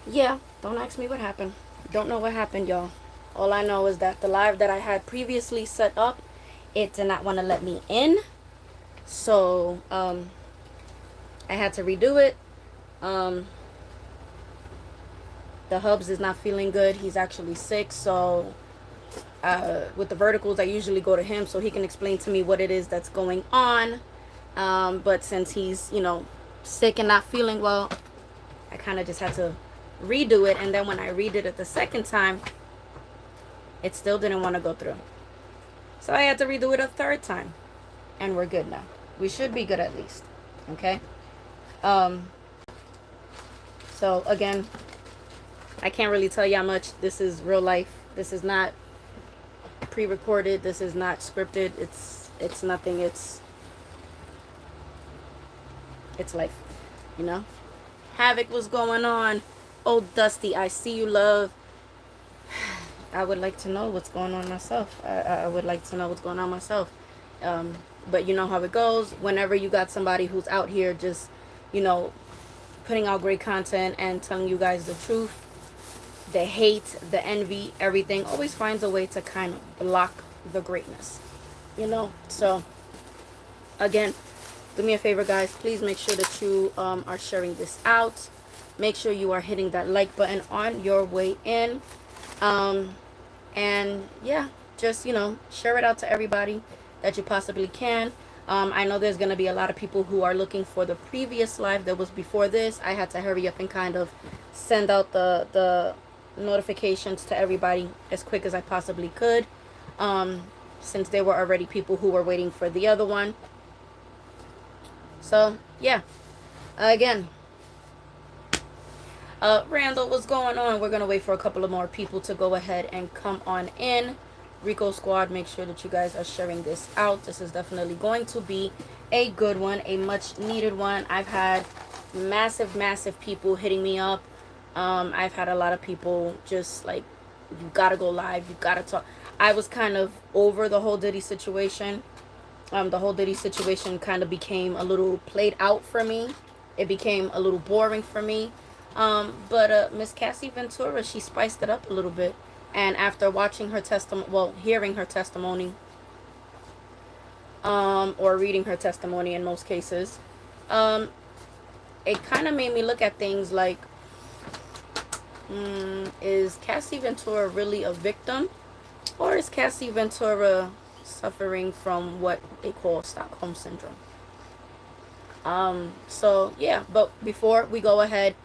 Yeah, don't ask me what happened. Don't know what happened, y'all. All I know is that the live that I had previously set up, it did not want to let me in. So, I had to redo it. Um, the Hubs is not feeling good. He's actually sick. So, with the verticals, I usually go to him so he can explain to me what it is that's going on. But since he's, sick and not feeling well, I kind of just had to redo it. And then when I redid it the second time, it still didn't want to go through. So I had to redo it a third time. And we're good now. We should be good at least. Okay? Um, so again, I can't really tell you how much this is real life. This is not pre-recorded. This is not scripted. It's nothing. It's life. You know? Havoc, what's going on? Old Dusty, I see you, love. I would like to know what's going on myself. I would like to know what's going on myself. But you know how it goes. Whenever you got somebody who's out here just, putting out great content and telling you guys the truth, the hate, the envy, everything always finds a way to kind of block the greatness. So again, do me a favor, guys. Please make sure that you are sharing this out. Make sure you are hitting that like button on your way in. And yeah, just, share it out to everybody that you possibly can. I know there's going to be a lot of people who are looking for the previous live that was before this. I had to hurry up and kind of send out the notifications to everybody as quick as I possibly could. Since there were already people who were waiting for the other one. So, yeah. Again, Randall, what's going on? We're going to wait for a couple of more people to go ahead and come on in. Rico Squad, make sure that you guys are sharing this out. This is definitely going to be a good one, a much needed one. I've had massive people hitting me up. I've had a lot of people just like, you got to go live. You got to talk. I was kind of over the whole Diddy situation. The whole Diddy situation kind of became a little played out for me. It became a little boring for me. But Miss Cassie Ventura, she spiced it up a little bit. And after watching her testimony, well, hearing her testimony, or reading her testimony in most cases, it kind of made me look at things like, is Cassie Ventura really a victim? Or is Cassie Ventura suffering from what they call Stockholm Syndrome? So, yeah, but before we go ahead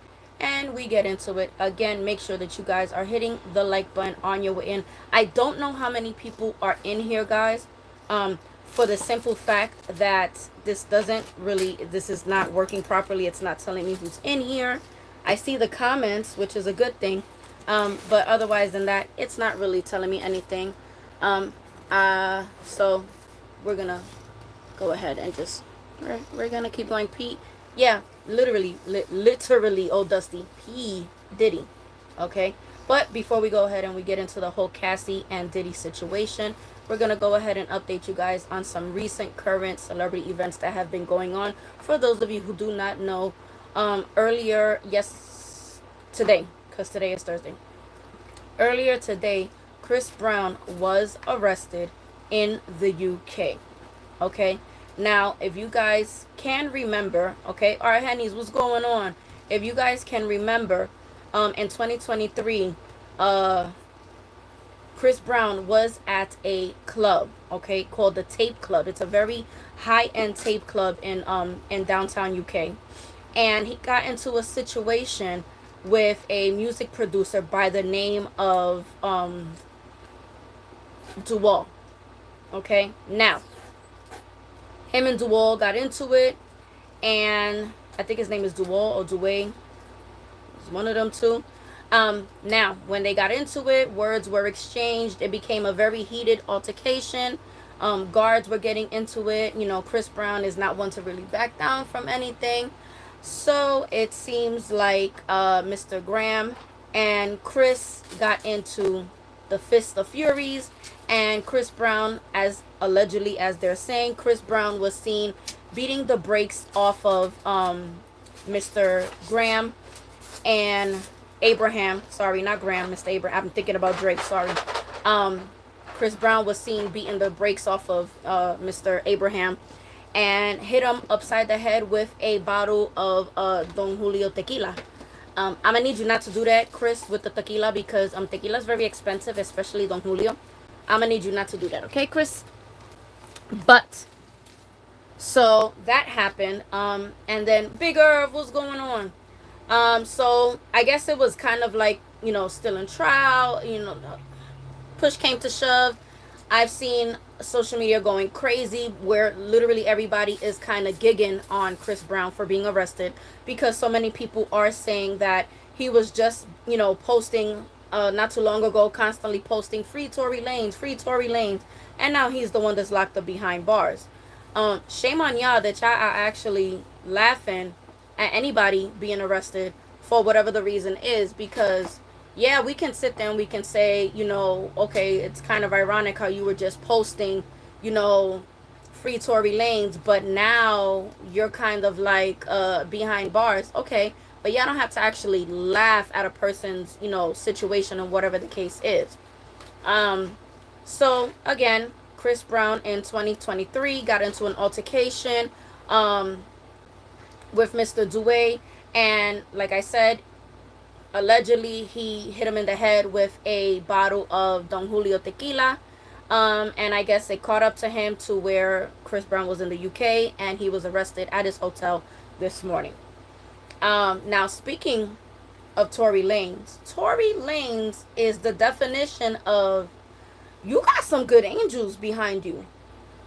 and we get into it, again, make sure that you guys are hitting the like button on your way in. I don't know how many people are in here, guys, for the simple fact that this is not working properly. It's not telling me who's in here. I see the comments, which is a good thing, but otherwise than that, it's not really telling me anything. So we're gonna go ahead and just we're gonna keep going. Pete, yeah, literally, old Dusty, P Diddy. Okay, but before we go ahead and we get into the whole Cassie and Diddy situation, we're gonna go ahead and update you guys on some recent current celebrity events that have been going on. For those of you who do not know, today, because today is Thursday. Earlier today, Chris Brown was arrested in the UK. Okay, now if you guys can remember, okay, all right, honeys, what's going on? If you guys can remember, in 2023, Chris Brown was at a club, okay, called the Tape Club. It's a very high-end tape club in downtown UK, and he got into a situation with a music producer by the name of Duwall. Okay, now him and Duwall got into it, and I think his name is Duwall or Duway. It's one of them two. Now, when they got into it, words were exchanged. It became a very heated altercation. Guards were getting into it. Chris Brown is not one to really back down from anything. So it seems like Mr. Graham and Chris got into the Fist of Furies, and Chris Brown, as allegedly as they're saying, Chris Brown was seen beating the brakes off of Mr. Graham, and Abraham, sorry, not Graham, Mr. Abraham. I'm thinking about Drake, sorry. Chris Brown was seen beating the brakes off of Mr. Abraham and hit him upside the head with a bottle of Don Julio tequila. I'm gonna need you not to do that, Chris, with the tequila, because tequila is very expensive, especially Don Julio. I'm gonna need you not to do that, okay, Chris? But so that happened, and then Big Irv, what's going on? So I guess it was kind of like, still in trial, push came to shove. I've seen social media going crazy where literally everybody is kind of gigging on Chris Brown for being arrested, because so many people are saying that he was just, posting not too long ago, constantly posting free Tory Lanez, free Tory Lanez, and now he's the one that's locked up behind bars. Shame on y'all that y'all are actually laughing at anybody being arrested for whatever the reason is, because yeah, we can sit there and we can say, okay, it's kind of ironic how you were just posting, free Tory Lanez, but now you're kind of like behind bars. Okay, but y'all don't have to actually laugh at a person's, situation and whatever the case is. So again, Chris Brown in 2023 got into an altercation with Mr. Dewey, and like I said, allegedly he hit him in the head with a bottle of Don Julio tequila. And I guess it caught up to him to where Chris Brown was in the UK and he was arrested at his hotel this morning. Now, speaking of Tory Lanez is the definition of, you got some good angels behind you.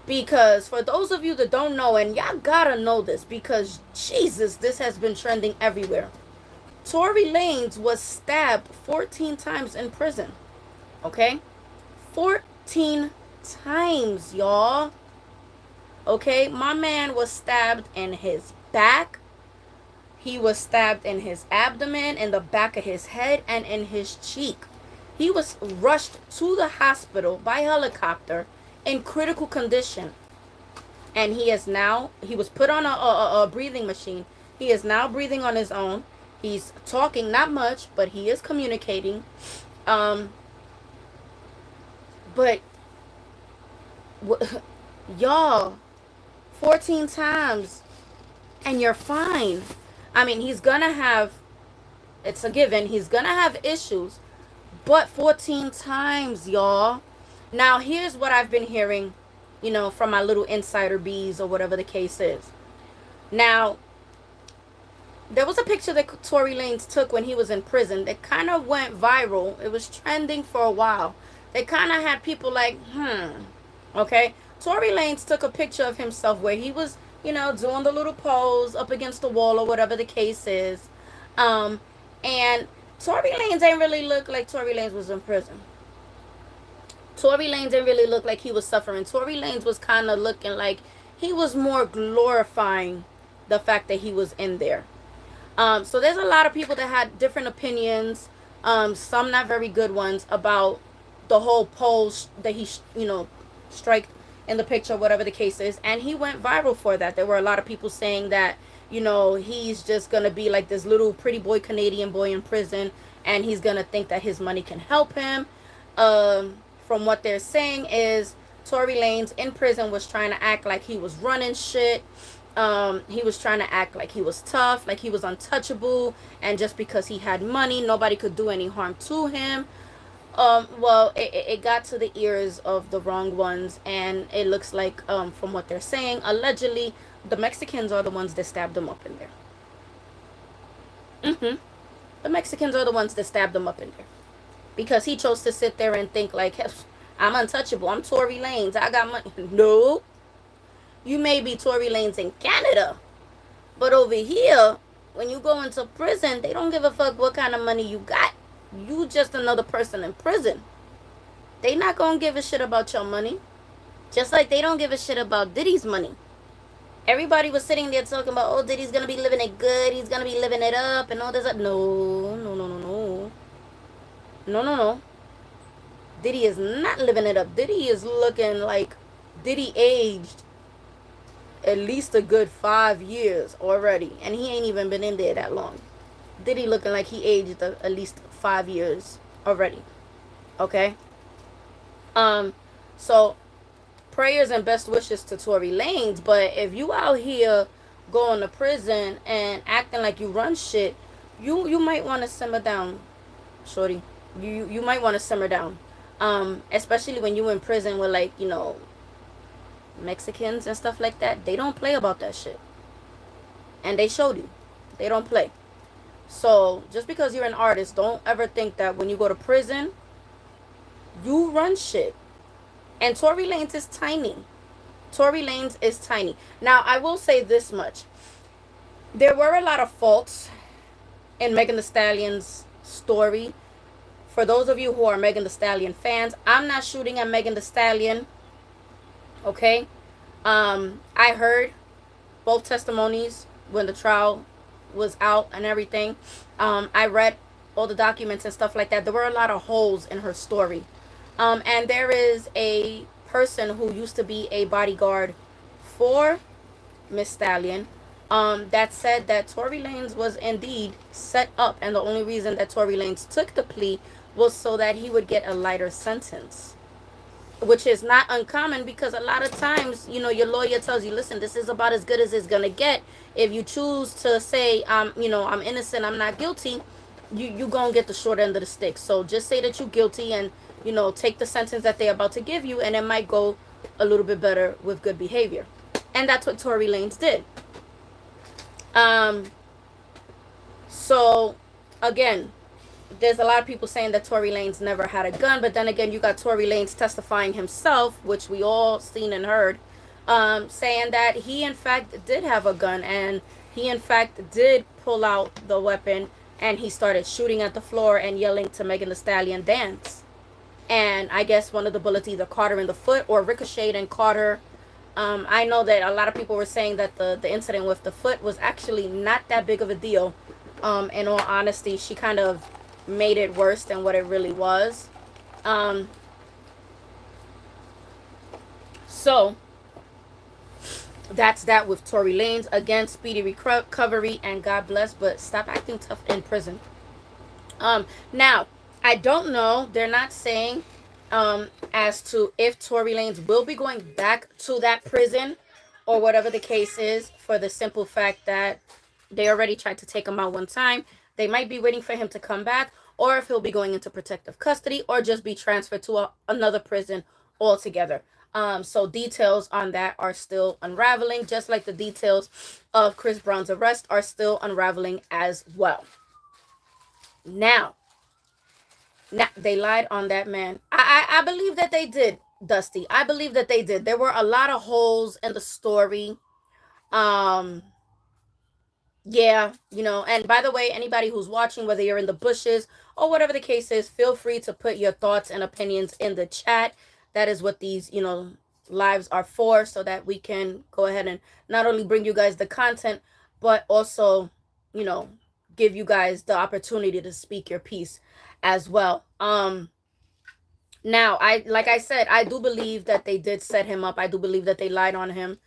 Because for those of you that don't know, and y'all gotta know this, because Jesus, this has been trending everywhere. Tory Lanez was stabbed 14 times in prison. Okay? 14 times, y'all. Okay? My man was stabbed in his back. He was stabbed in his abdomen, in the back of his head, and in his cheek. He was rushed to the hospital by helicopter in critical condition. And he was put on a breathing machine. He is now breathing on his own. He's talking, not much, but he is communicating. But y'all, 14 times and you're fine. I mean, he's gonna have, it's a given, he's gonna have issues, but 14 times, y'all. Now, here's what I've been hearing, from my little insider bees or whatever the case is. Now, there was a picture that Tory Lanez took when he was in prison that kind of went viral. It was trending for a while. They kind of had people like, okay. Tory Lanez took a picture of himself where he was, doing the little pose up against the wall or whatever the case is. And Tory Lanez ain't really look like Tory Lanez was in prison. Tory Lanez didn't really look like he was suffering. Tory Lanez was kind of looking like he was more glorifying the fact that he was in there. So there's a lot of people that had different opinions, some not very good ones, about the whole pose that he, striked in the picture, whatever the case is. And he went viral for that. There were a lot of people saying that, he's just going to be like this little pretty boy Canadian boy in prison, and he's going to think that his money can help him. From what they're saying is Tory Lanez in prison was trying to act like he was running shit. He was trying to act like he was tough, like he was untouchable, and just because he had money, nobody could do any harm to him. Well, it got to the ears of the wrong ones, and it looks like, from what they're saying, allegedly, the Mexicans are the ones that stabbed him up in there. The Mexicans are the ones that stabbed him up in there. Because he chose to sit there and think like, I'm untouchable, I'm Tory Lanez, I got money. No. You may be Tory Lanez in Canada, but over here, when you go into prison, they don't give a fuck what kind of money you got. You just another person in prison. They not gonna give a shit about your money. Just like they don't give a shit about Diddy's money. Everybody was sitting there talking about, oh, Diddy's gonna be living it good, he's gonna be living it up, and all this. No. No. Diddy is not living it up. Diddy is looking like Diddy aged at least a good 5 years already, and he ain't even been in there that long. Diddy looking like he aged at least 5 years already. Okay? So prayers and best wishes to Tory Lanez, but if you out here going to prison and acting like you run shit, you might want to simmer down, shorty. You might want to simmer down. Especially when you in prison with, like, Mexicans and stuff like that. They don't play about that shit. And they showed you. They don't play. So just because you're an artist, don't ever think that when you go to prison, you run shit. And Tory Lanez is tiny. Tory Lanez is tiny. Now, I will say this much. There were a lot of faults in Megan Thee Stallion's story. For those of you who are Megan Thee Stallion fans, I'm not shooting at Megan Thee Stallion. Okay? I heard both testimonies when the trial was out and everything. I read all the documents and stuff like that. There were a lot of holes in her story. And there is a person who used to be a bodyguard for Miss Stallion that said that Tory Lanez was indeed set up, and the only reason that Tory Lanez took the plea was so that he would get a lighter sentence, which is not uncommon, because a lot of times, your lawyer tells you, listen, this is about as good as it's gonna get. If you choose to say, I'm innocent, I'm not guilty, you gonna get the short end of the stick. So just say that you're guilty and, take the sentence that they're about to give you, and it might go a little bit better with good behavior. And that's what Tory Lanez did. So again, there's a lot of people saying that Tory Lanez never had a gun, but then again, you got Tory Lanez testifying himself, which we all seen and heard, saying that he in fact did have a gun, and he in fact did pull out the weapon, and he started shooting at the floor and yelling to Megan Thee Stallion, dance. And I guess one of the bullets either caught her in the foot or ricocheted and caught her. I know that a lot of people were saying that the incident with the foot was actually not that big of a deal. In all honesty, she kind of made it worse than what it really was. So that's that with Tory Lanez. Again, speedy recovery and God bless, but stop acting tough in prison. Now, I don't know. They're not saying as to if Tory Lanez will be going back to that prison or whatever the case is, for the simple fact that they already tried to take him out one time. They might be waiting for him to come back, or if he'll be going into protective custody, or just be transferred to another prison altogether. So details on that are still unraveling, just like the details of Chris Brown's arrest are still unraveling as well. Now, they lied on that man. I believe that they did, Dusty. I believe that they did. There were a lot of holes in the story. Yeah, and by the way, anybody who's watching, whether you're in the bushes or whatever the case is, feel free to put your thoughts and opinions in the chat. That is what these, lives are for, so that we can go ahead and not only bring you guys the content, but also, give you guys the opportunity to speak your piece as well. Now, like I said, I do believe that they did set him up. I do believe that they lied on him.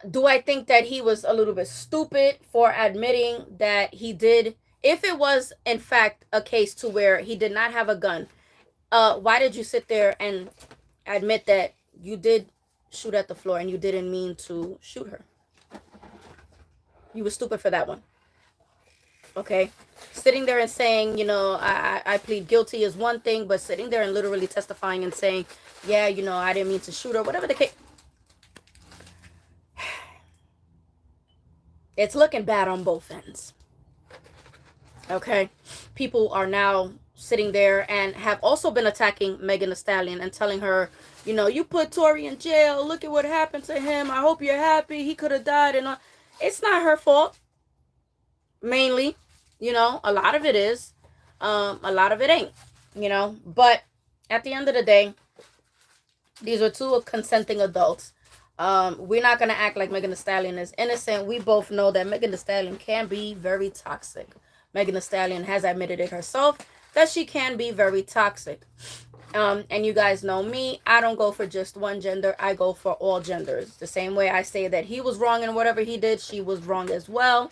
Do I think that he was a little bit stupid for admitting that he did? If it was, in fact, a case to where he did not have a gun, why did you sit there and admit that you did shoot at the floor and you didn't mean to shoot her? You were stupid for that one. Okay? Sitting there and saying, I plead guilty is one thing, but sitting there and literally testifying and saying, yeah, I didn't mean to shoot her, whatever the case. It's looking bad on both ends. Okay? People are now sitting there and have also been attacking Megan Thee Stallion and telling her, you put Tory in jail. Look at what happened to him. I hope you're happy. He could have died. And it's not her fault. Mainly, a lot of it is. A lot of it ain't, But at the end of the day, these are two consenting adults. We're not going to act like Megan Thee Stallion is innocent. We both know that Megan Thee Stallion can be very toxic. Megan Thee Stallion has admitted it herself that she can be very toxic. And you guys know me. I don't go for just one gender. I go for all genders. The same way I say that he was wrong in whatever he did, she was wrong as well.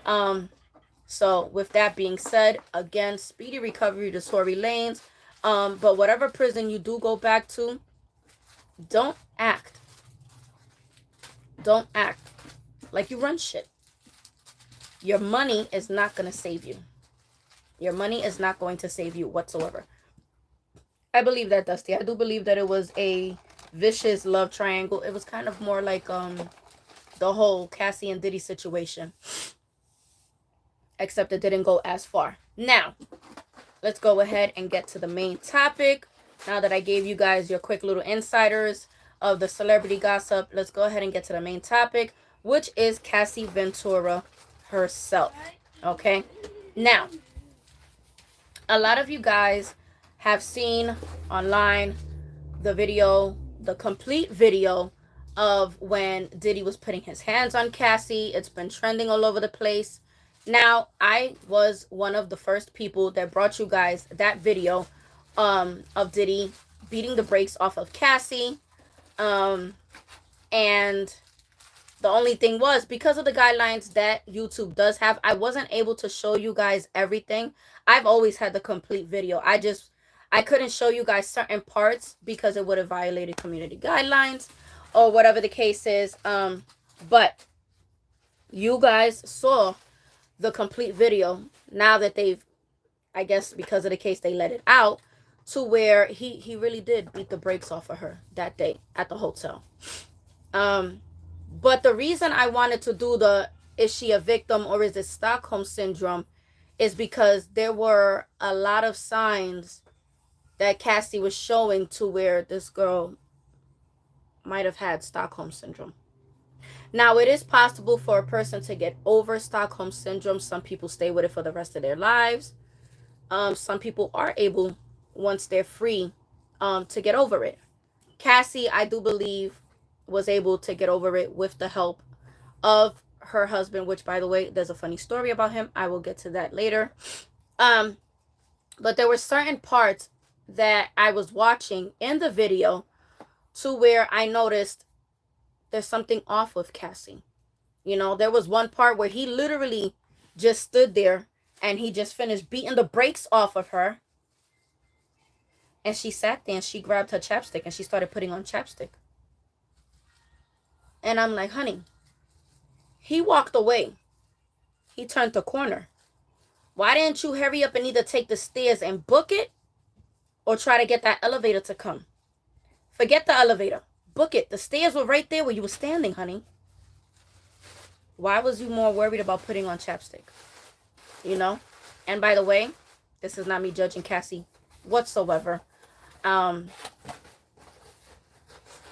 So with that being said, again, speedy recovery to Tory Lanez. But whatever prison you do go back to, don't act like you run shit. Your money is not going to save you. Your money is not going to save you whatsoever. I believe that, Dusty. I do believe that it was a vicious love triangle. It was kind of more like the whole Cassie and Diddy situation, except it didn't go as far. Now, let's go ahead and get to the main topic. Now that I gave you guys your quick little insiders of the celebrity gossip, let's go ahead and get to the main topic, which is Cassie Ventura herself. Okay? Now, a lot of you guys have seen online the video, the complete video of when Diddy was putting his hands on Cassie. It's been trending all over the place. Now, I was one of the first people that brought you guys that video of Diddy beating the brakes off of Cassie. And the only thing was, because of the guidelines that YouTube does have, I wasn't able to show you guys everything. I've always had the complete video. I couldn't show you guys certain parts because it would have violated community guidelines or whatever the case is. But you guys saw the complete video now that they've, I guess because of the case, they let it out, to where he really did beat the brakes off of her that day at the hotel. But the reason I wanted to do the is she a victim or is it Stockholm Syndrome is because there were a lot of signs that Cassie was showing to where this girl might have had Stockholm Syndrome. Now, it is possible for a person to get over Stockholm Syndrome. Some people stay with it for the rest of their lives. Some people are able, once they're free, to get over it. Cassie, I do believe, was able to get over it with the help of her husband, which, by the way, there's a funny story about him. I will get to that later. But there were certain parts that I was watching in the video to where I noticed there's something off with Cassie. You know, there was one part where he literally just stood there and he just finished beating the brakes off of her. And she sat there and she grabbed her chapstick and she started putting on chapstick. And I'm like, honey, he walked away. He turned the corner. Why didn't you hurry up and either take the stairs and book it or try to get that elevator to come? Forget the elevator. Book it. The stairs were right there where you were standing, honey. Why was you more worried about putting on chapstick? You know? And by the way, this is not me judging Cassie whatsoever.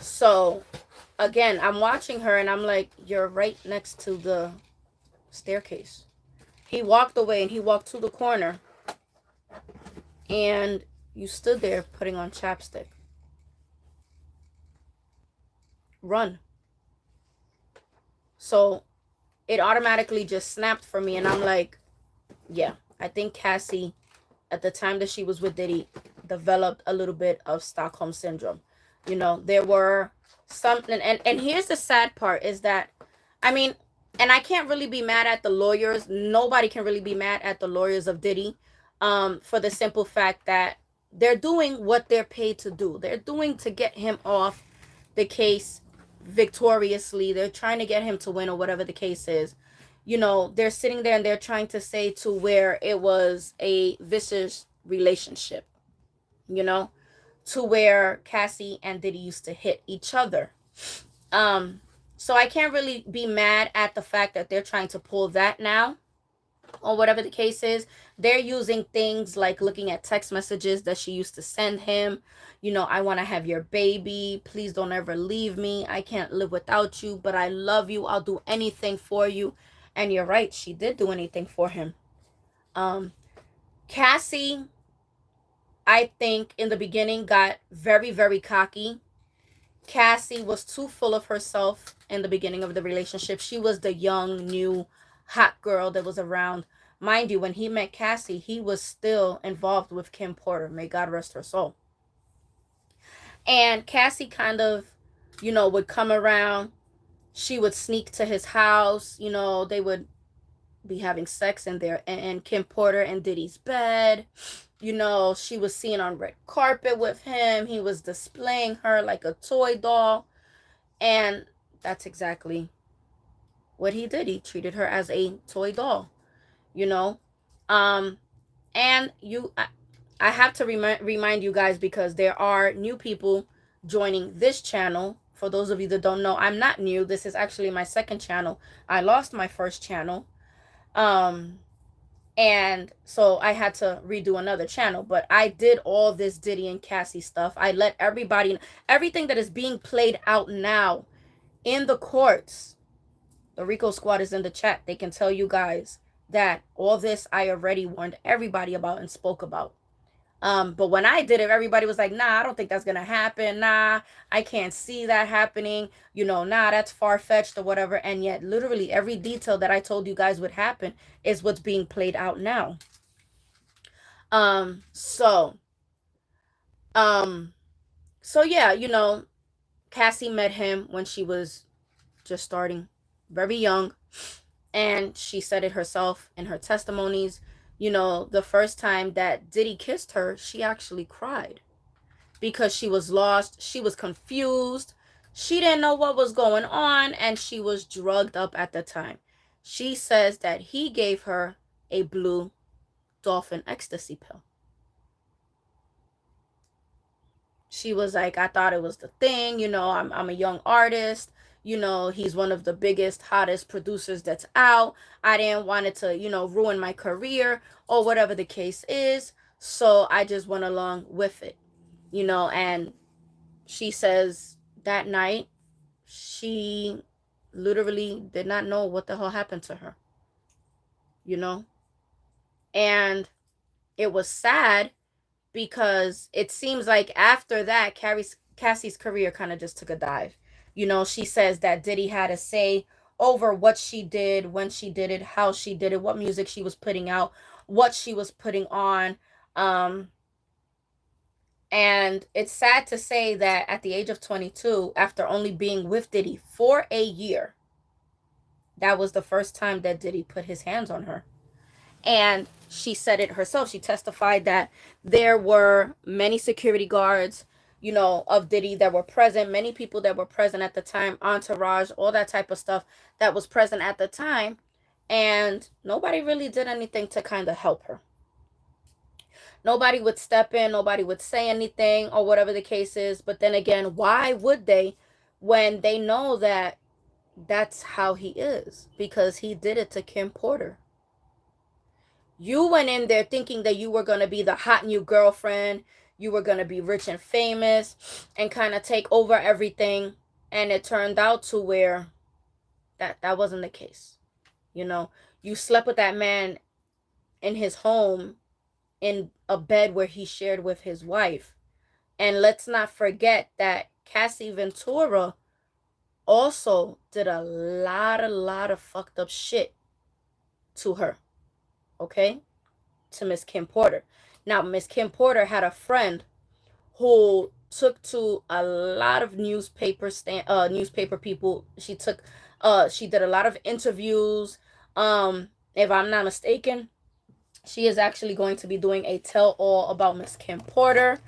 So, again, I'm watching her and I'm like, you're right next to the staircase. He walked away and he walked to the corner. And you stood there putting on chapstick. Run. So it automatically just snapped for me and I'm like, yeah, I think Cassie at the time that she was with Diddy developed a little bit of Stockholm Syndrome. You know, there were something, and here's the sad part is that, I mean, and I can't really be mad at the lawyers. Nobody can really be mad at the lawyers of Diddy for the simple fact that they're doing what they're paid to do. They're doing to get him off the case victoriously. They're trying to get him to win or whatever the case is. You know, they're sitting there and they're trying to say to where it was a vicious relationship, you know, to where Cassie and Diddy used to hit each other. So I can't really be mad at the fact that they're trying to pull that now or whatever the case is. They're using things like looking at text messages that she used to send him. You know, I want to have your baby. Please don't ever leave me. I can't live without you, but I love you. I'll do anything for you. And you're right. She did do anything for him. Cassie, I think in the beginning got very, very cocky. Cassie was too full of herself in the beginning of the relationship. She was the young, new, hot girl that was around. Mind you, when he met Cassie, he was still involved with Kim Porter. May God rest her soul. And Cassie kind of, you know, would come around. She would sneak to his house. You know, they would be having sex in there and Kim Porter and Diddy's bed. You know, she was seen on red carpet with him. He was displaying her like a toy doll. And that's exactly what he did. He treated her as a toy doll, you know. And I have to remind you guys, because there are new people joining this channel. For those of you that don't know, I'm not new. This is actually my second channel. I lost my first channel. And so I had to redo another channel. But I did all this Diddy and Cassie stuff. I let everybody, everything that is being played out now in the courts. The Rico Squad is in the chat. They can tell you guys that all this I already warned everybody about and spoke about. But when I did it, everybody was like, nah, I don't think that's gonna happen. Nah, I can't see that happening. You know, nah, that's far-fetched or whatever. And yet literally every detail that I told you guys would happen is what's being played out now. So yeah, you know, Cassie met him when she was just starting, very young. And she said it herself in her testimonies. You know, the first time that Diddy kissed her, she actually cried because she was lost. She was confused. She didn't know what was going on, and she was drugged up at the time. She says that he gave her a blue dolphin ecstasy pill. She was like, I thought it was the thing. You know, I'm a young artist. You know, he's one of the biggest, hottest producers that's out. I didn't want it to, you know, ruin my career or whatever the case is. So I just went along with it, you know. And she says that night, she literally did not know what the hell happened to her, you know. And it was sad because it seems like after that, Cassie's career kind of just took a dive. You know, she says that Diddy had a say over what she did, when she did it, how she did it, what music she was putting out, what she was putting on. And it's sad to say that at the age of 22, after only being with Diddy for a year, that was the first time that Diddy put his hands on her. And she said it herself. She testified that there were many security guards, you know, of Diddy that were present, many people that were present at the time, entourage, all that type of stuff that was present at the time. And nobody really did anything to kind of help her. Nobody would step in, nobody would say anything or whatever the case is. But then again, why would they when they know that that's how he is? Because he did it to Kim Porter. You went in there thinking that you were going to be the hot new girlfriend. You were going to be rich and famous and kind of take over everything. And it turned out to where that wasn't the case. You know, you slept with that man in his home in a bed where he shared with his wife. And let's not forget that Cassie Ventura also did a lot of fucked up shit to her. Okay? To Miss Kim Porter. Now, Miss Kim Porter had a friend who took to a lot of newspaper people. She did a lot of interviews. If I'm not mistaken, she is actually going to be doing a tell-all about Miss Kim Porter.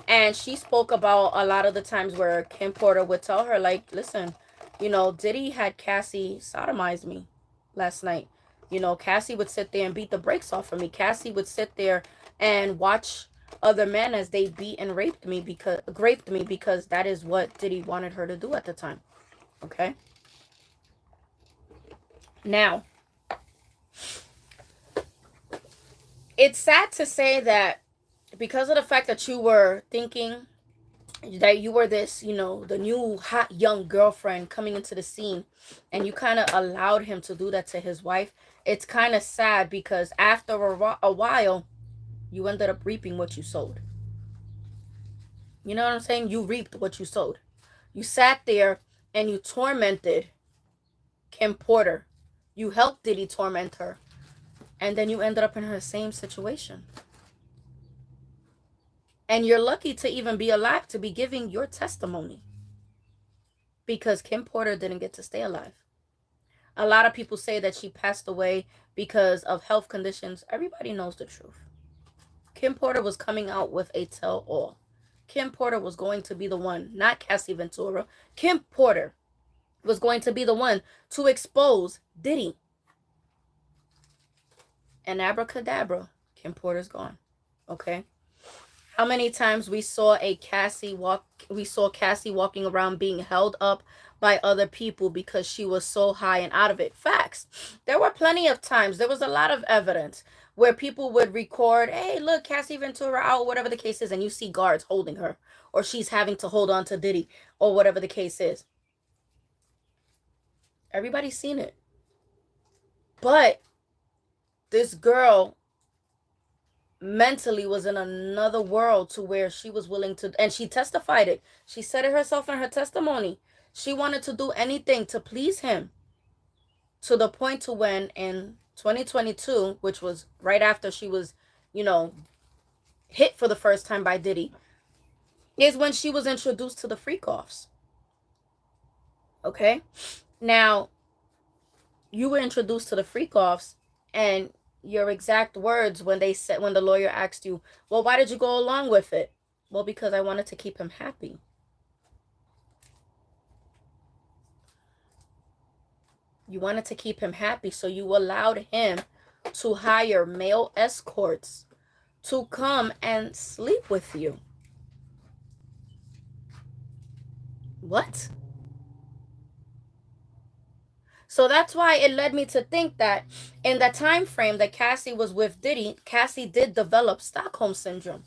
And she spoke about a lot of the times where Kim Porter would tell her, like, listen, you know, Diddy had Cassie sodomize me last night. You know, Cassie would sit there and beat the brakes off of me. Cassie would sit there and watch other men as they beat and raped me because that is what Diddy wanted her to do at the time. Okay? Now, it's sad to say that because of the fact that you were thinking that you were this, you know, the new hot young girlfriend coming into the scene, and you kind of allowed him to do that to his wife, it's kind of sad because after a while, you ended up reaping what you sowed. You know what I'm saying? You reaped what you sowed. You sat there and you tormented Kim Porter. You helped Diddy torment her. And then you ended up in her same situation. And you're lucky to even be alive to be giving your testimony. Because Kim Porter didn't get to stay alive. A lot of people say that she passed away because of health conditions. Everybody knows the truth. Kim Porter was coming out with a tell-all. Kim Porter was going to be the one, not Cassie Ventura. Kim Porter was going to be the one to expose Diddy. And abracadabra, Kim Porter's gone. Okay? How many times we saw Cassie walking around being held up by other people because she was so high and out of it. Facts. There were plenty of times. There was a lot of evidence where people would record, hey, look, Cassie Ventura out, whatever the case is, and you see guards holding her, or she's having to hold on to Diddy, or whatever the case is. Everybody's seen it. But this girl mentally was in another world to where she was willing to, and she testified it. She said it herself in her testimony. She wanted to do anything to please him, to the point to when in 2022, which was right after she was, hit for the first time by Diddy, is when she was introduced to the freak-offs. Okay? Now, you were introduced to the freak-offs, and your exact words when the lawyer asked you, well, why did you go along with it? Well, because I wanted to keep him happy. You wanted to keep him happy, so you allowed him to hire male escorts to come and sleep with you. What? So that's why it led me to think that in the time frame that Cassie was with Diddy, Cassie did develop Stockholm Syndrome.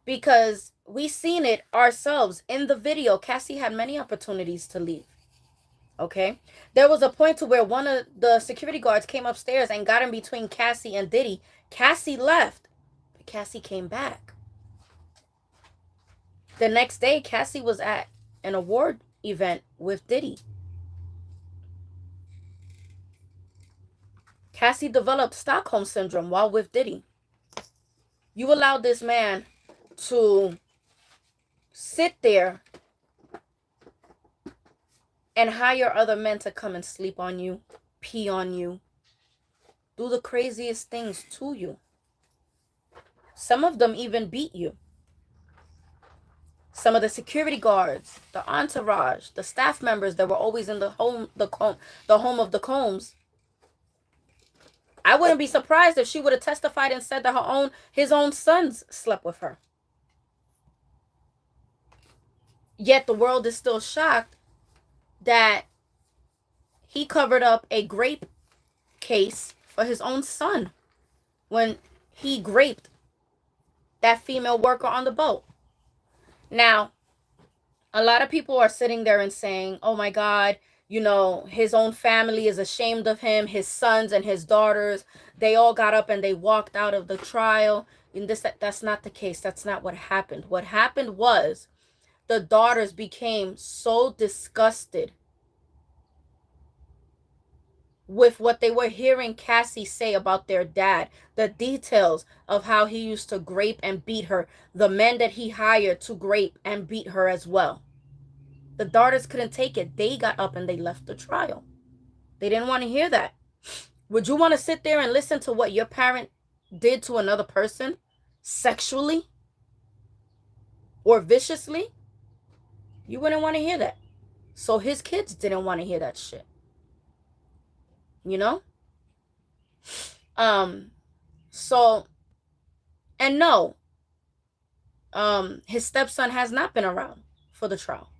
Because we seen it ourselves in the video. Cassie had many opportunities to leave. Okay? There was a point to where one of the security guards came upstairs and got in between Cassie and Diddy. Cassie left, but Cassie came back. The next day, Cassie was at an award event with Diddy. Cassie developed Stockholm Syndrome while with Diddy. You allowed this man to sit there and hire other men to come and sleep on you, pee on you, do the craziest things to you. Some of them even beat you. Some of the security guards, the entourage, the staff members that were always in the home of the Combs. I wouldn't be surprised if she would have testified and said that his own sons slept with her. Yet the world is still shocked that he covered up a grape case for his own son when he graped that female worker on the boat. Now, a lot of people are sitting there and saying, oh my God, his own family is ashamed of him. His sons and his daughters, they all got up and they walked out of the trial. And that's not the case. That's not what happened. What happened was the daughters became so disgusted with what they were hearing Cassie say about their dad, the details of how he used to grape and beat her, the men that he hired to grape and beat her as well. The daughters couldn't take it. They got up and they left the trial. They didn't want to hear that. Would you want to sit there and listen to what your parent did to another person sexually or viciously? You wouldn't want to hear that. So his kids didn't want to hear that shit. So, and no, his stepson has not been around for the trial.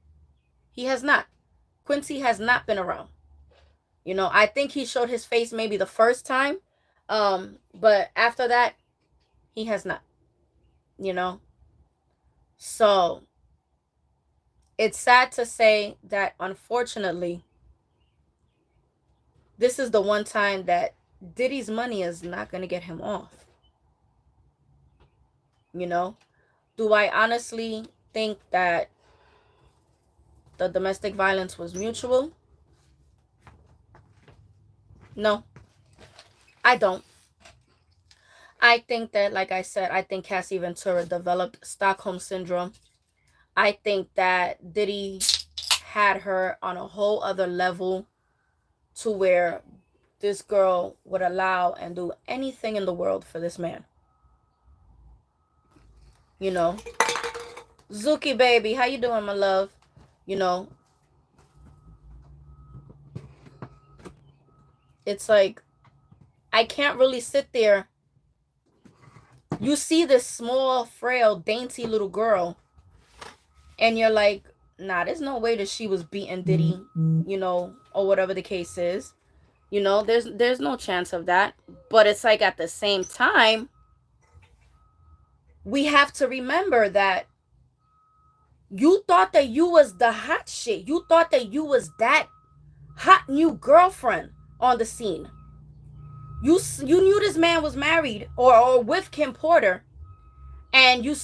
He has not. Quincy has not been around. I think he showed his face maybe the first time. But after that, he has not. So it's sad to say that unfortunately, this is the one time that Diddy's money is not going to get him off. Do I honestly think that the domestic violence was mutual? No, I don't. I think that, like I said, I think Cassie Ventura developed Stockholm Syndrome. I think that Diddy had her on a whole other level to where this girl would allow and do anything in the world for this man. You know, Zuki baby, how you doing, my love? You know, it's like, I can't really sit there. You see this small, frail, dainty little girl, and you're like, nah, there's no way that she was beating Diddy, you know, or whatever the case is. You know, there's no chance of that. But it's like, at the same time, we have to remember that you thought that you was the hot shit. You thought that you was that hot new girlfriend on the scene. You knew this man was married or with Kim Porter, and you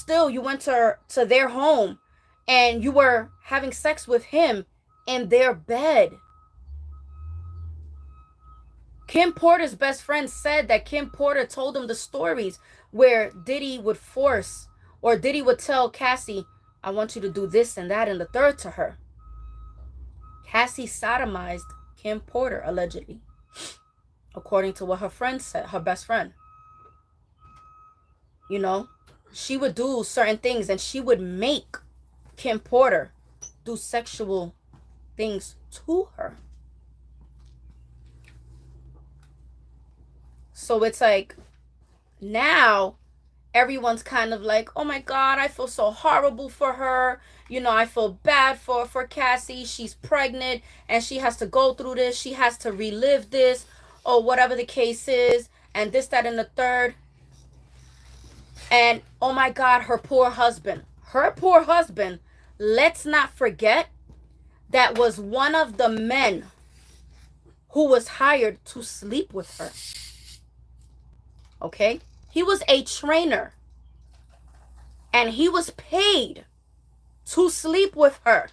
went to their home, and you were having sex with him in their bed. Kim Porter's best friend said that Kim Porter told him the stories where Diddy would force, or Diddy would tell Cassie, I want you to do this and that and the third to her. Cassie sodomized Kim Porter, allegedly, according to what her friend said, her best friend. You know, she would do certain things, and she would make Kim Porter do sexual things to her. So it's like, now everyone's kind of like, oh my God, I feel so horrible for her. You know, I feel bad for Cassie. She's pregnant and she has to go through this. She has to relive this, or whatever the case is, and this, that, and the third. And oh my God, her poor husband. Her poor husband, let's not forget, that was one of the men who was hired to sleep with her. Okay? He was a trainer, and he was paid to sleep with her.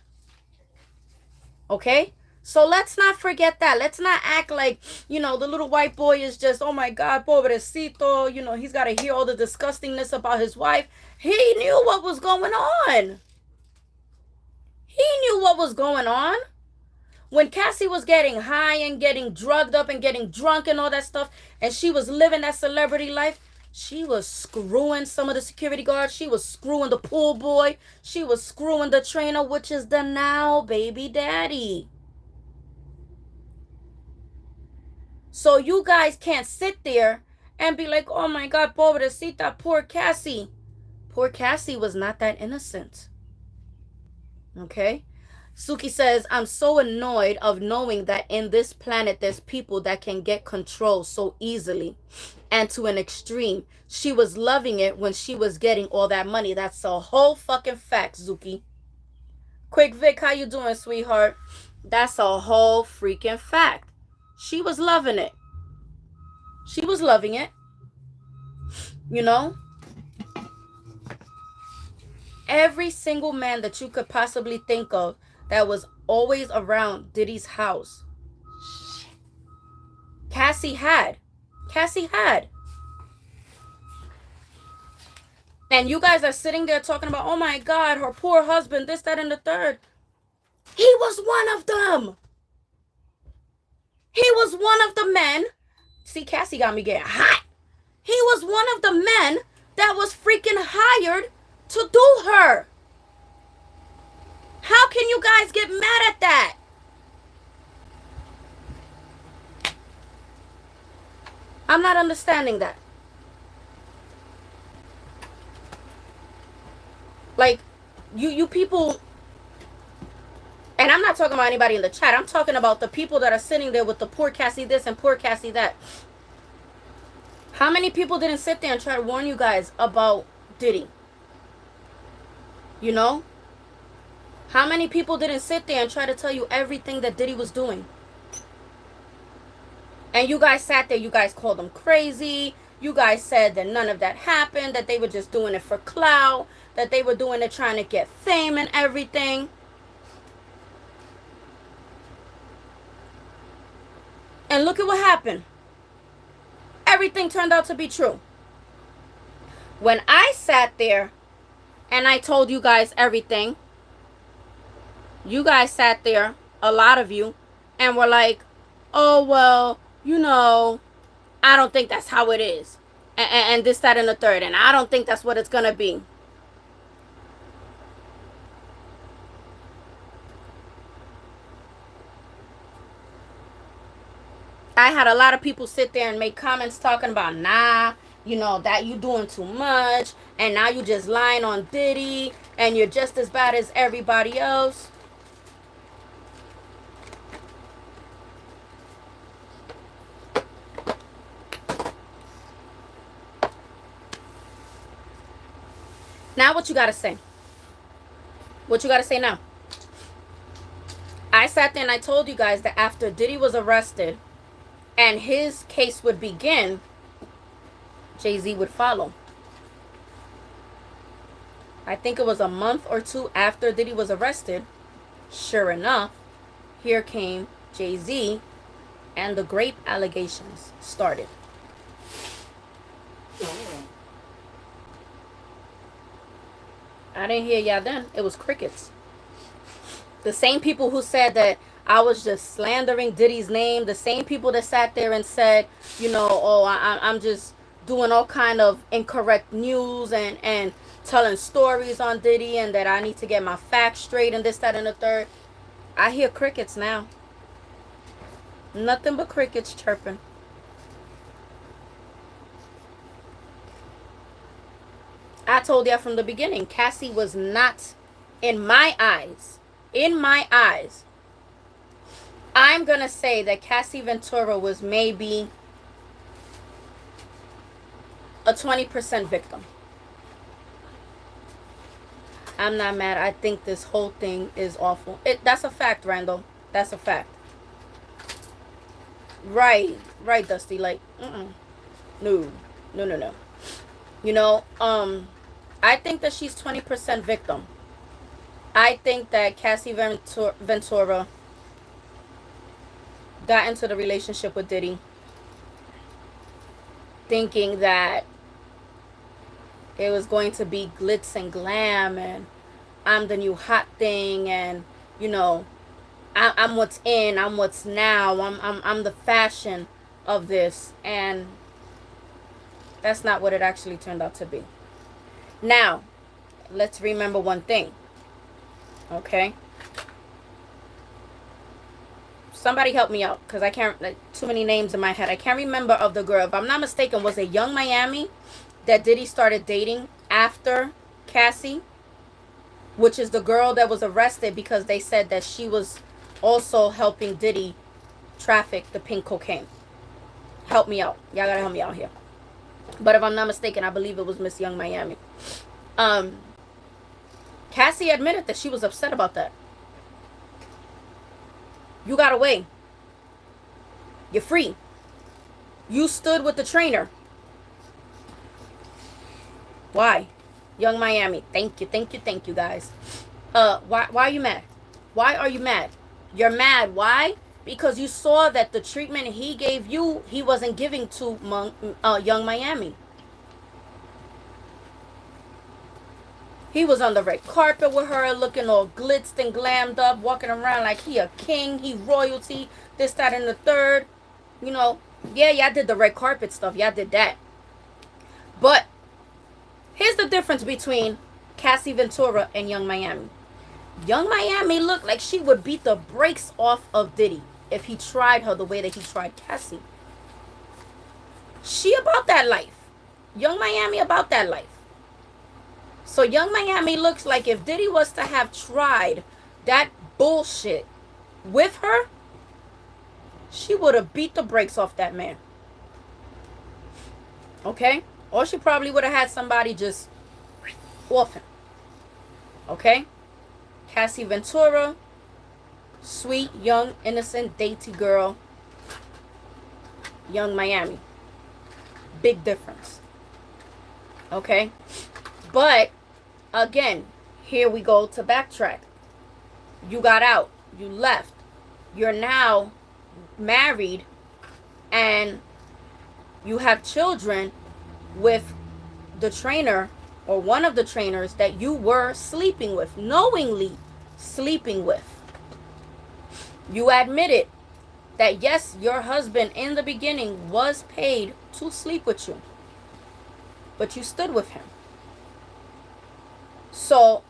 Okay? So let's not forget that. Let's not act like, you know, the little white boy is just, oh my God, pobrecito. You know, he's got to hear all the disgustingness about his wife. He knew what was going on. He knew what was going on. When Cassie was getting high and getting drugged up and getting drunk and all that stuff, and she was living that celebrity life, she was screwing some of the security guards. She was screwing the pool boy. She was screwing the trainer, which is the now baby daddy. So you guys can't sit there and be like, oh my God, pobrecita, poor Cassie. Poor Cassie was not that innocent. Okay? Suki says, I'm so annoyed of knowing that in this planet there's people that can get control so easily and to an extreme. She was loving it when she was getting all that money. That's a whole fucking fact, Zuki. Quick Vic, how you doing, sweetheart? That's a whole freaking fact. She was loving it. She was loving it. You know? Every single man that you could possibly think of that was always around Diddy's house, Cassie had. And you guys are sitting there talking about, oh my God, her poor husband, this, that, and the third. He was one of them. He was one of the men. See, Cassie got me getting hot. He was one of the men that was freaking hired to do her. How can you guys get mad at that? I'm not understanding that. Like, you people, and I'm not talking about anybody in the chat. I'm talking about the people that are sitting there with the poor Cassie this and poor Cassie that. How many people didn't sit there and try to warn you guys about Diddy? You know? How many people didn't sit there and try to tell you everything that Diddy was doing? And you guys sat there, you guys called him crazy. You guys said that none of that happened, that they were just doing it for clout, that they were doing it trying to get fame and everything. And look at what happened. Everything turned out to be true. When I sat there and I told you guys everything, you guys sat there, a lot of you, and were like, oh, well, I don't think that's how it is. And this, that, and the third. And I don't think that's what it's going to be. I had a lot of people sit there and make comments talking about, nah, that you doing too much. And now you just lying on Diddy. And you're just as bad as everybody else. Now what you got to say? What you got to say now? I sat there and I told you guys that after Diddy was arrested and his case would begin, Jay-Z would follow. I think it was a month or two after Diddy was arrested. Sure enough, here came Jay-Z and the grape allegations started. I didn't hear y'all then. It was crickets. The same people who said that I was just slandering Diddy's name, the same people that sat there and said, oh, I'm just doing all kind of incorrect news and telling stories on Diddy and that I need to get my facts straight and this, that, and the third. I hear crickets now. Nothing but crickets chirping. I told you from the beginning, Cassie was not, in my eyes, I'm going to say that Cassie Ventura was maybe a 20% victim. I'm not mad. I think this whole thing is awful. That's a fact, Randall. That's a fact. Right, Dusty. Like, no. I think that she's 20% victim. I think that Cassie Ventura got into the relationship with Diddy thinking that it was going to be glitz and glam and I'm the new hot thing and I'm what's in, I'm what's now, I'm the fashion of this, and that's not what it actually turned out to be. Now, let's remember one thing. Okay? Somebody help me out, because I can't, too many names in my head. I can't remember of the girl. If I'm not mistaken, was it Young Miami that Diddy started dating after Cassie? Which is the girl that was arrested because they said that she was also helping Diddy traffic the pink cocaine. Help me out. Y'all gotta help me out here. But if I'm not mistaken, I believe it was Miss Young Miami. Cassie admitted that she was upset about that. You got away. You're free. You stood with the trainer. Why? Young Miami. Thank you, guys. Why are you mad? Why are you mad? You're mad. Why? Because you saw that the treatment he gave you, he wasn't giving to Young Miami. He was on the red carpet with her, looking all glitzed and glammed up, walking around like he a king, he royalty, this, that, and the third. Yeah, y'all did the red carpet stuff. Y'all did that. But here's the difference between Cassie Ventura and Young Miami. Young Miami looked like she would beat the brakes off of Diddy if he tried her the way that he tried Cassie. She about that life. Young Miami about that life. So Young Miami looks like if Diddy was to have tried that bullshit with her, she would have beat the brakes off that man. Okay? Or she probably would have had somebody just off him. Okay? Cassie Ventura, sweet, young, innocent, dainty girl. Young Miami. Big difference. Okay? But, again, here we go to backtrack. You got out. You left. You're now married and you have children with the trainer or one of the trainers that you were sleeping with, knowingly sleeping with. You admit it. that yes, your husband in the beginning was paid to sleep with you, but you stood with him. So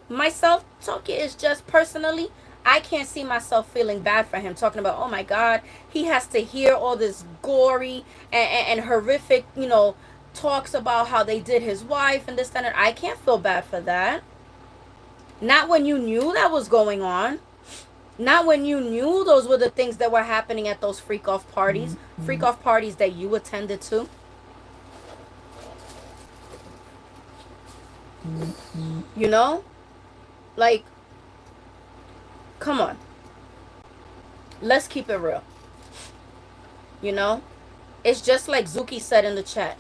myself, Talk.YOUR.ISH just personally, I can't see myself feeling bad for him, talking about, oh my God, he has to hear all this gory and horrific, talks about how they did his wife and this, that, and I can't feel bad for that. Not when you knew that was going on. Not when you knew those were the things that were happening at those freak off parties that you attended to. You know? Like, come on. Let's keep it real. You know? It's just like Zuki said in the chat.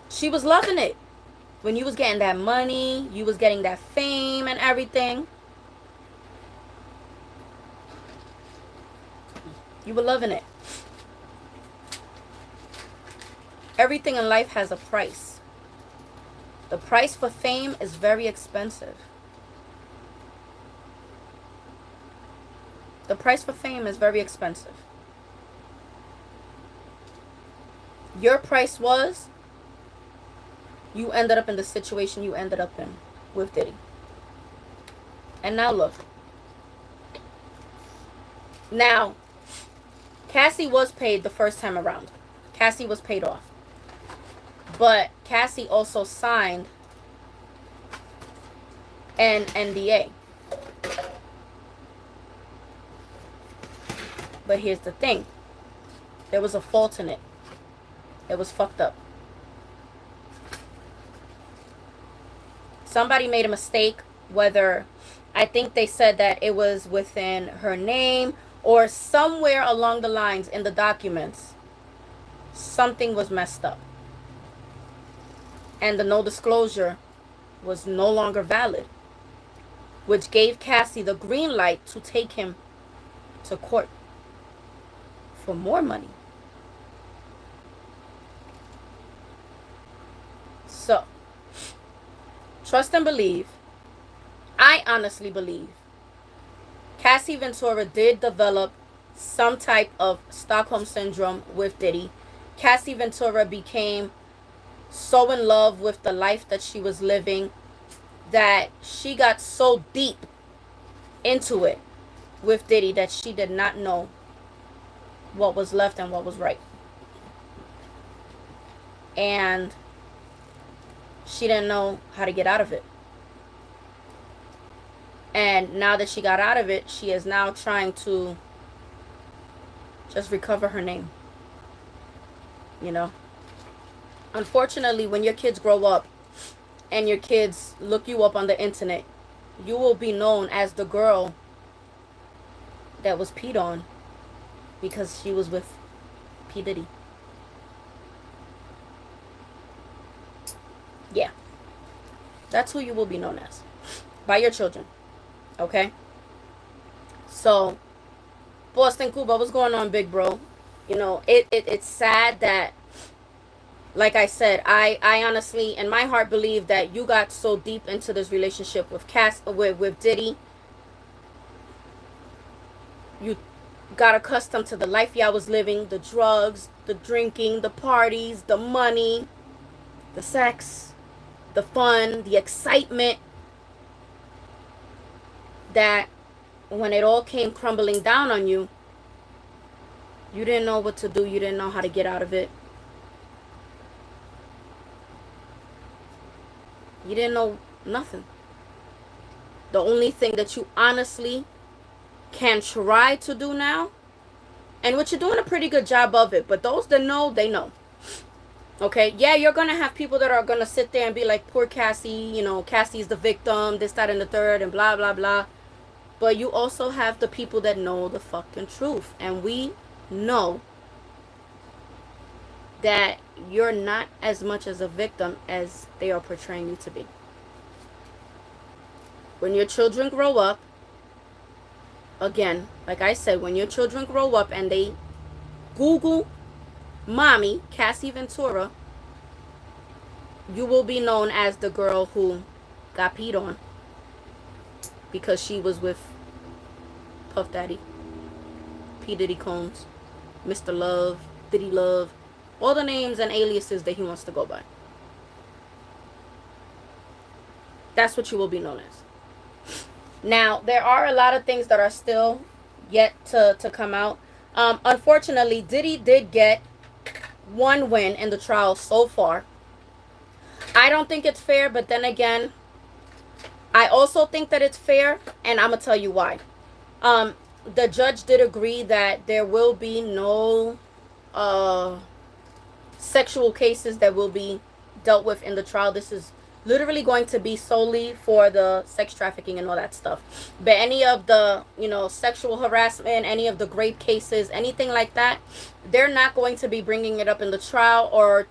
She was loving it. When you was getting that money, you was getting that fame and everything. You were loving it. Everything in life has a price. The price for fame is very expensive. The price for fame is very expensive. Your price was you ended up in the situation you ended up in with Diddy. And now look. Now, Cassie was paid the first time around. Cassie was paid off. But Cassie also signed an NDA. But here's the thing. There was a fault in it. It was fucked up. Somebody made a mistake, whether I think they said that it was within her name or somewhere along the lines in the documents, something was messed up. And the no disclosure was no longer valid, which gave Cassie the green light to take him to court for more money. So, trust and believe. I honestly believe Cassie Ventura did develop some type of Stockholm Syndrome with Diddy. Cassie Ventura became so in love with the life that she was living that she got so deep into it with Diddy that she did not know what was left and what was right. And she didn't know how to get out of it. And now that she got out of it, she is now trying to just recover her name. You know? Unfortunately, when your kids grow up and your kids look you up on the internet, you will be known as the girl that was peed on because she was with P. Diddy. Yeah. That's who you will be known as by your children. Okay? So, Boston, Cuba, what's going on, big bro? You know, it's sad that, like I said, I honestly, in my heart, believe that you got so deep into this relationship with with Diddy. You got accustomed to the life y'all was living, the drugs, the drinking, the parties, the money, the sex, the fun, the excitement, that when it all came crumbling down on you, you didn't know what to do. You didn't know how to get out of it. You didn't know nothing. The only thing that you honestly can try to do now, and which you're doing a pretty good job of it, but those that know, they know. Okay, yeah, you're gonna have people that are gonna sit there and be like, poor Cassie, you know, Cassie's the victim, this, that, and the third, and blah, blah, blah. But you also have the people that know the fucking truth. And we know that you're not as much as a victim as they are portraying you to be. When your children grow up, again, like I said, when your children grow up and they Google mommy, Cassie Ventura, you will be known as the girl who got peed on because she was with Puff Daddy, P. Diddy Combs, Mr. Love, Diddy Love, all the names and aliases that he wants to go by. That's what you will be known as. Now, there are a lot of things that are still yet to come out. Unfortunately, Diddy did get one win in the trial so far. I don't think it's fair, but then again, I also think that it's fair, and I'm going to tell you why. The judge did agree that there will be no sexual cases that will be dealt with in the trial. This is literally going to be solely for the sex trafficking and all that stuff. But any of the, sexual harassment, any of the rape cases, anything like that, they're not going to be bringing it up in the trial or,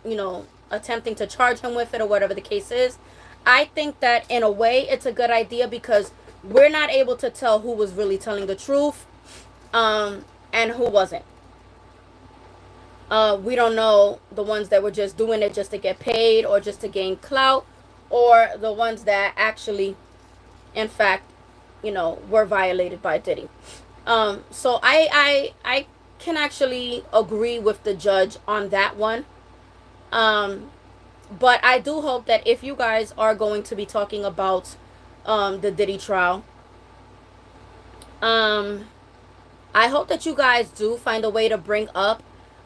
attempting to charge him with it or whatever the case is. I think that in a way it's a good idea because we're not able to tell who was really telling the truth and who wasn't. We don't know the ones that were just doing it just to get paid or just to gain clout, or the ones that actually, in fact, were violated by Diddy. So I can actually agree with the judge on that one. But I do hope that if you guys are going to be talking about the Diddy trial, I hope that you guys do find a way to bring up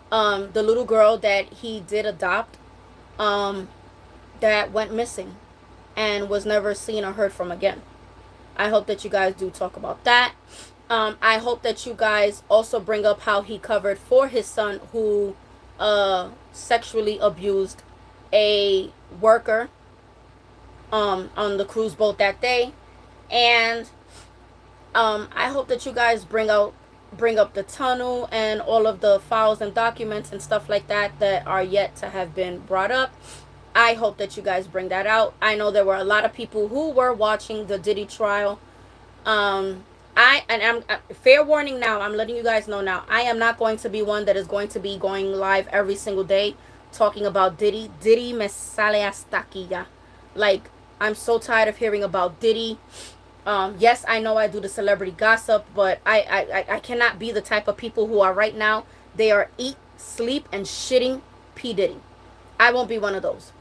the little girl that he did adopt, that went missing and was never seen or heard from again. I hope that you guys do talk about that. I hope that you guys also bring up how he covered for his son who sexually abused a worker on the cruise boat that day. And I hope that you guys bring up the tunnel and all of the files and documents and stuff like that that are yet to have been brought up. I hope that you guys bring that out. I know there were a lot of people who were watching the Diddy trial. I'm fair warning now, I'm letting you guys know now, I am not going to be one that is going to be going live every single day talking about Diddy. Diddy me sale hasta aquí ya. Like, I'm so tired of hearing about Diddy. Yes, I know I do the celebrity gossip, but I cannot be the type of people who are right now, they are eat, sleep, and shitting P. Diddy. I won't be one of those.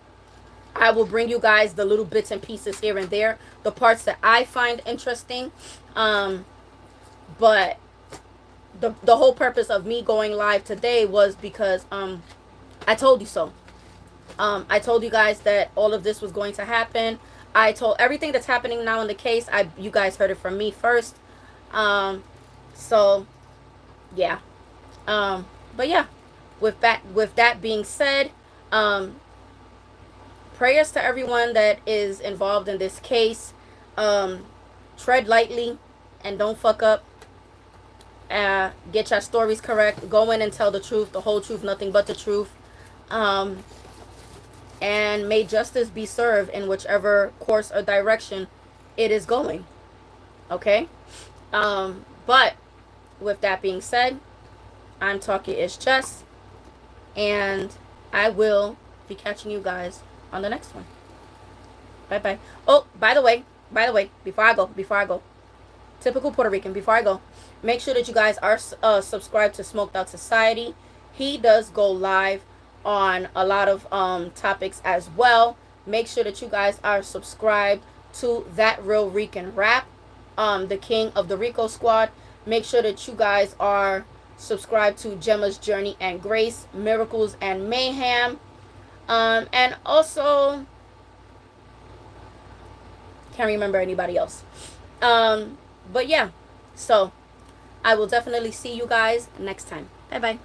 I will bring you guys the little bits and pieces here and there, the parts that I find interesting. But the whole purpose of me going live today was because I told you so. I told you guys that all of this was going to happen. I told everything that's happening now in the case. You guys heard it from me first. So yeah. But yeah, with that being said, prayers to everyone that is involved in this case. Tread lightly and don't fuck up. Get your stories correct. Go in and tell the truth, the whole truth, nothing but the truth. And may justice be served in whichever course or direction it is going. Okay? But with that being said, I'm TALK.YOUR.ISH.JESS, and I will be catching you guys on the next one. Bye bye. Oh, by the way, before I go, typical Puerto Rican, before I go, make sure that you guys are subscribed to Smoked Out Society. He does go live on a lot of topics as well. Make sure that you guys are subscribed to That Real Rican Rap, the king of the Rico Squad. Make sure that you guys are subscribed to Gemma's Journey and Grace, Miracles and Mayhem. And also, can't remember anybody else. But yeah, so I will definitely see you guys next time. Bye bye.